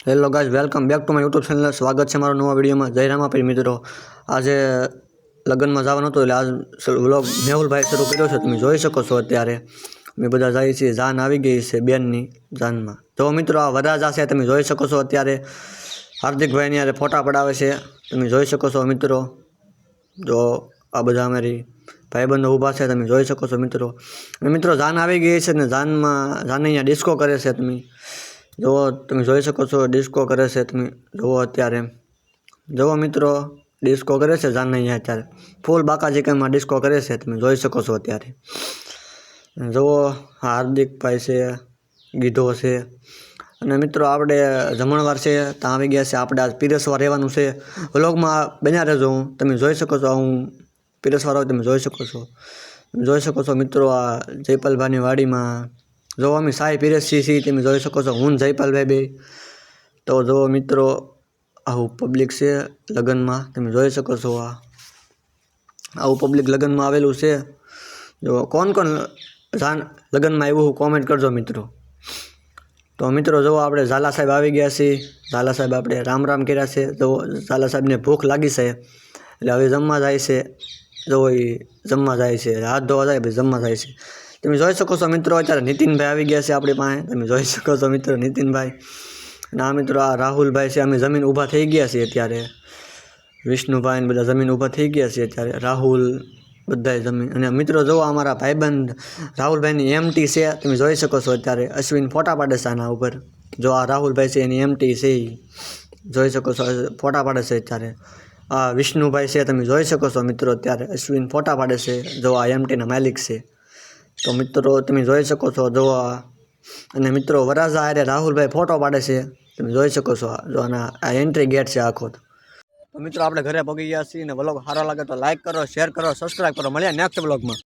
Hello guys, welcome back to my YouTube channel. સ્વાગત છે મારો નવા વિડીયોમાં. જય રામાપીર મિત્રો. આજે લગ્નમાં જવાનું હતું એટલે આજ વ્લોગ મેહુલભાઈ શરૂ કર્યો છે. તમે જોઈ શકો છો. અત્યારે અમે બધા જઈએ છીએ. જાન આવી ગઈ છે બેનની જાનમાં. જો મિત્રો, આ વરરાજા છે, તમે જોઈ શકો છો. અત્યારે હાર્દિકભાઈની યારે ફોટા પડાવે છે, તમે જોઈ શકો છો મિત્રો. જો આ બધા અમારી ભાઈબંધો ઊભા છે, તમે જોઈ શકો છો મિત્રો. અને મિત્રો, જાન આવી ગઈ છે ને જાન અહીંયા ડિસ્કો કરે છે. તમે જોઈ શકો છો. ડિસ્કો કરે છે, તમે જુઓ. અત્યારે જુઓ મિત્રો, ડિસ્કો કરે છે જાન અહીંયા. અત્યારે ફૂલ બાકાજી કેમાં ડિસ્કો કરે છે, તમે જોઈ શકો છો. અત્યારે જુઓ, હાર્દિકભાઈ છે, ગીધો છે. અને મિત્રો, આપણે જમણવાર છે ત્યાં આવી ગયા છે. આપણે આજ પીરસવા રહેવાનું છે. વ્લોગમાં બન્યા રહેજો. તમે જોઈ શકો છો. હું પીરસવા રહું, તમે જોઈ શકો છો. જોઈ શકો છો મિત્રો. આ જયપાલભાઈની વાડીમાં જો અમે સાઈ પીરસીએ છીએ, તમે જોઈ શકો છો. હું જયપાલભાઈ બે. તો જો મિત્રો, આવું પબ્લિક છે લગ્નમાં, તમે જોઈ શકો છો. આવું પબ્લિક લગ્નમાં આવેલું છે. જો કોણ લગ્નમાં આવ્યું કોમેન્ટ કરજો મિત્રો. તો મિત્રો, જો આપણે ઝાલા સાહેબ આવી ગયા છીએ. ઝાલા સાહેબ આપણે રામ રામ કર્યા છે. તો ઝાલા સાહેબને ભૂખ લાગી છે એટલે હવે જમવા જાય છે. જો એ જમવા જાય છે, હાથ ધોવા જાય, પછી જમવા જાય છે. તમે જોઈ શકો છો મિત્રો. અત્યારે નીતિનભાઈ આવી ગયા છે આપણી પાસે. તમે જોઈ શકો છો મિત્રો, નીતિનભાઈ. અને આ મિત્રો, આ રાહુલભાઈ છે. અમે જમીન ઊભા થઈ ગયા છીએ અત્યારે. વિષ્ણુભાઈ બધા જમીન ઊભા થઈ ગયા છે અત્યારે. રાહુલ બધાય જમીન. અને મિત્રો, જો અમારા ભાઈબંધ રાહુલભાઈની એમટી છે, તમે જોઈ શકો છો. અત્યારે અશ્વિન ફોટા પાડે છે આના ઉપર. જો આ રાહુલભાઈ છે, એની એમટી છે, જોઈ શકો છો. ફોટા પાડે છે અત્યારે. આ વિષ્ણુભાઈ છે, તમે જોઈ શકો છો મિત્રો. અત્યારે અશ્વિન ફોટા પાડે છે. જો આ એમટીના માલિક છે. તો મિત્રો, તમે જોઈ શકો છો. જો અને મિત્રો, વરાજા અરે રાહુલભાઈ ફોટો પાડે છે, તમે જોઈ શકો છો. જો આ એન્ટ્રી ગેટ છે આખો. તો મિત્રો, આપણે ઘરે પહોંચી ગયા છીએ. અને વ્લોગ સારો લાગે તો લાઈક કરો, શેર કરો, સબસ્ક્રાઈબ કરો. મળ્યા નેક્સ્ટ વ્લોગમાં.